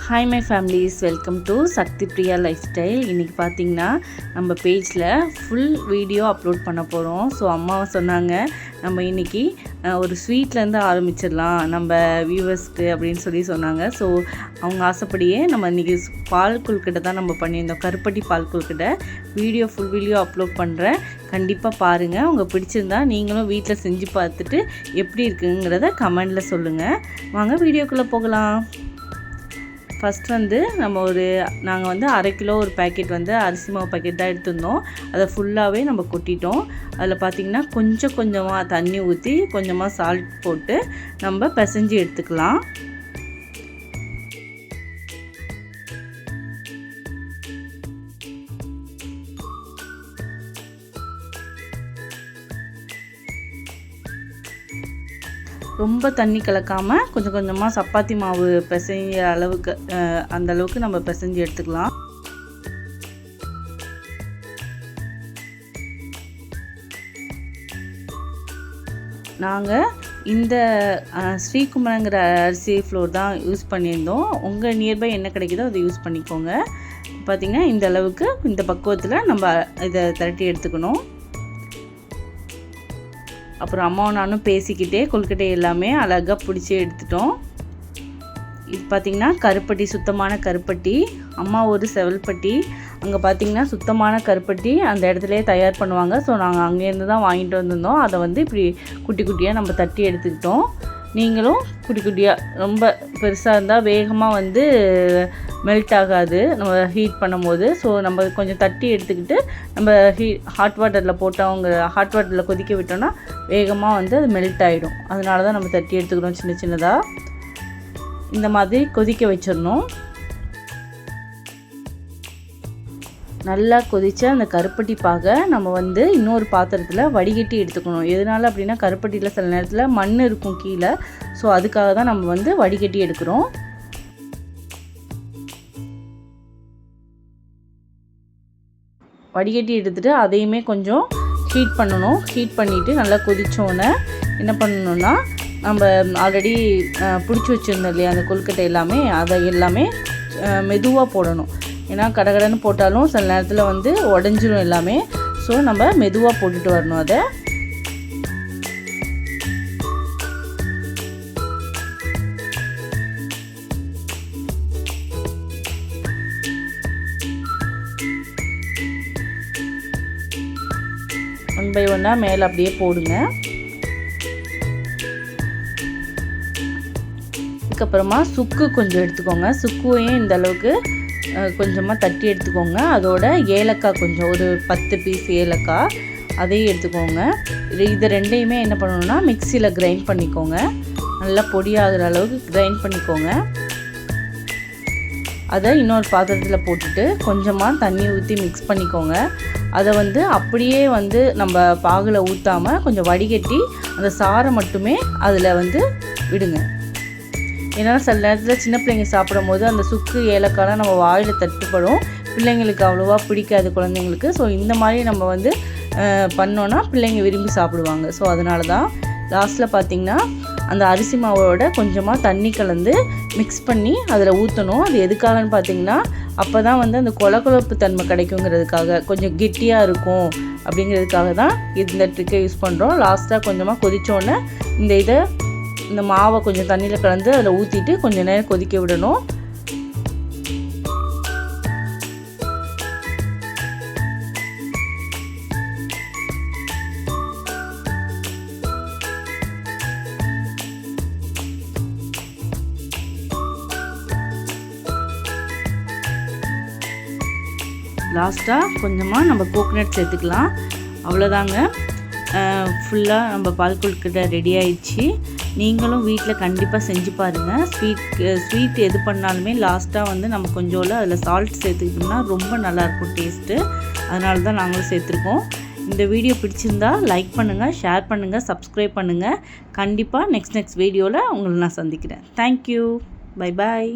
Hi my families, welcome to Sakthi Priya lifestyle. இன்றைக்கி பார்த்திங்கன்னா நம்ம பேஜில் ஃபுல் வீடியோ அப்லோட் பண்ண போகிறோம். ஸோ அம்மாவை சொன்னாங்க நம்ம இன்றைக்கி ஒரு ஸ்வீட்லேருந்து ஆரம்பிச்சிடலாம் நம்ம வியூவர்ஸ்க்கு அப்படின்னு சொன்னாங்க. ஸோ அவங்க ஆசைப்படியே நம்ம இன்றைக்கி பால் கொழுக்கட்டை தான் நம்ம பண்ணியிருந்தோம். கருப்பட்டி பால் கொழுக்கட்டை ஃபுல் வீடியோ அப்லோட் பண்ணுறேன். கண்டிப்பாக பாருங்கள். உங்கள் பிடிச்சிருந்தா நீங்களும் வீட்டில் செஞ்சு பார்த்துட்டு எப்படி இருக்குங்கிறத கமெண்டில் சொல்லுங்கள். வாங்க வீடியோக்குள்ளே போகலாம். ஃபஸ்ட் நாங்கள் 1/2 கிலோ ஒரு பேக்கெட் அரிசி மாவு பேக்கெட் தான் எடுத்திருந்தோம். அதை ஃபுல்லாகவே நம்ம கொட்டிட்டோம். அதில் பார்த்திங்கன்னா கொஞ்சம் கொஞ்சமாக தண்ணி ஊற்றி கொஞ்சமாக சால்ட் போட்டு நம்ம பிசைஞ்சு எடுத்துக்கலாம். ரொம்ப தண்ணி கலக்காமல் கொஞ்சம் கொஞ்சமாக சப்பாத்தி மாவு பிசைஞ்ச அளவுக்கு அந்த அளவுக்கு நம்ம பிசைஞ்சு எடுத்துக்கலாம். நாங்கள் இந்த ஸ்ரீகுமரங்கிற அரிசி ஃப்ளோர் தான் யூஸ் பண்ணியிருந்தோம். உங்கள் நியர்பை என்ன கிடைக்குதோ அதை யூஸ் பண்ணிக்கோங்க. பார்த்திங்கன்னா இந்த அளவுக்கு இந்த பக்குவத்தில் நம்ம இதை திரட்டி எடுத்துக்கணும். அப்புறம் அம்மாவும் நானும் பேசிக்கிட்டே கொழுக்கட்டை எல்லாமே அழகாக பிடிச்சி எடுத்துட்டோம். இது பார்த்திங்கன்னா கருப்பட்டி, சுத்தமான கருப்பட்டி. அம்மா ஒரு செவல்பட்டி, அங்கே பார்த்திங்கன்னா சுத்தமான கருப்பட்டி அந்த இடத்துலையே தயார் பண்ணுவாங்க. ஸோ நாங்கள் அங்கேருந்து தான் வாங்கிட்டு வந்திருந்தோம். அதை இப்படி குட்டி குட்டியாக நம்ம தட்டி எடுத்துக்கிட்டோம். நீங்களும் குட்டி குட்டியாக, ரொம்ப பெருசாக இருந்தால் வேகமாக மெல்ட் ஆகாது நம்ம ஹீட் பண்ணும்போது. ஸோ நம்ம கொஞ்சம் தட்டி எடுத்துக்கிட்டு நம்ம ஹாட் வாட்டரில் ஹாட் வாட்டரில் கொதிக்க விட்டோம்னா வேகமாக அது மெல்ட் ஆகிடும். அதனால தான் நம்ம தட்டி எடுத்துக்கிறோம் சின்ன சின்னதாக. இந்த மாதிரி கொதிக்க வச்சிடணும். நல்லா கொதித்த அந்த கருப்பட்டி பாகை நம்ம இன்னொரு பாத்திரத்தில் வடிகட்டி எடுத்துக்கணும். எதனால் அப்படின்னா கருப்பட்டியில் சில நேரத்தில் மண் இருக்கும் கீழே. ஸோ அதுக்காக தான் நம்ம வடிகட்டி எடுக்கிறோம். வடிகட்டி எடுத்துகிட்டு அதையுமே கொஞ்சம் ஹீட் பண்ணணும். ஹீட் பண்ணிவிட்டு நல்லா கொதித்தோன்னே என்ன பண்ணணுன்னா நம்ம ஆல்ரெடி பிடிச்சி வச்சுருந்தோம் இல்லையா அந்த கொழுக்கட்டை எல்லாமே, அதை எல்லாமே மெதுவாக போடணும். ஏன்னா கடகடன்னு போட்டாலும் சில நேரத்தில் உடஞ்சிரும் எல்லாமே. ஸோ நம்ம மெதுவாக போட்டுட்டு வரணும். அதை ஒன் பை ஒன்னாக மேலே அப்படியே போடுங்க. அதுக்கப்புறமா சுக்கு கொஞ்சம் எடுத்துக்கோங்க. சுக்குவையும் இந்த அளவுக்கு கொஞ்சமாக தட்டி எடுத்துக்கோங்க. அதோட ஏலக்காய் கொஞ்சம் ஒரு 10 பீஸ் ஏலக்காய் அதையும் எடுத்துக்கோங்க. இது ரெண்டையுமே என்ன பண்ணணும்னா மிக்சியில் கிரைண்ட் பண்ணிக்கோங்க. நல்லா பொடியாகிற அளவுக்கு கிரைண்ட் பண்ணிக்கோங்க. அதை இன்னொரு பாத்திரத்தில் போட்டுட்டு கொஞ்சமாக தண்ணி ஊற்றி மிக்ஸ் பண்ணிக்கோங்க. அதை அப்படியே நம்ம பாகில் ஊற்றாமல் கொஞ்சம் வடிகட்டி அந்த சாறை மட்டுமே அதில் விடுங்க. ஏன்னா சில நேரத்தில் சின்ன பிள்ளைங்க சாப்பிடும் போது அந்த சுக்கு ஏலக்காய்லாம் நம்ம வாயில் தட்டுப்படும். பிள்ளைங்களுக்கு அவ்வளோவா பிடிக்காது குழந்தைங்களுக்கு. ஸோ இந்த மாதிரி நம்ம பண்ணோன்னா பிள்ளைங்க விரும்பி சாப்பிடுவாங்க. ஸோ அதனால தான் லாஸ்ட்டில் பார்த்திங்கன்னா அந்த அரிசி மாவோட கொஞ்சமாக தண்ணி கலந்து மிக்ஸ் பண்ணி அதில் ஊற்றணும். அது எதுக்காகன்னு பார்த்திங்கன்னா அப்போ தான் அந்த கொழப்பு தன்மை கிடைக்குங்கிறதுக்காக, கொஞ்சம் கெட்டியாக இருக்கும் அப்படிங்கிறதுக்காக தான் இந்த ட்ரிக்கை யூஸ் பண்ணுறோம். லாஸ்ட்டாக கொஞ்சமாக கொதித்தோன்னே இந்த மாவை கொஞ்சம் தண்ணியில் கலந்து அதில் ஊற்றிட்டு கொஞ்சம் நேரம் கொதிக்க விடணும். லாஸ்ட்டாக கொஞ்சமாக நம்ம கோகோனட் சேர்த்துக்கலாம். அவ்வளோதாங்க, ஃபுல்லாக நம்ம பால் கொழுக்கட்டை ரெடி ஆயிடுச்சு. நீங்களும் வீட்டில் கண்டிப்பாக செஞ்சு பாருங்கள். ஸ்வீட் எது பண்ணாலுமே லாஸ்ட்டாக நம்ம கொஞ்சோல அதில் சால்ட் சேர்த்துக்கிட்டோம்னா ரொம்ப நல்லாயிருக்கும் டேஸ்ட்டு. அதனால தான் நாங்களும் சேர்த்துருக்கோம். இந்த வீடியோ பிடிச்சிருந்தா லைக் பண்ணுங்கள், ஷேர் பண்ணுங்கள், சப்ஸ்கிரைப் பண்ணுங்கள். கண்டிப்பாக நெக்ஸ்ட் வீடியோவில் உங்களை நான் சந்திக்கிறேன். தேங்க்யூ. Bye bye.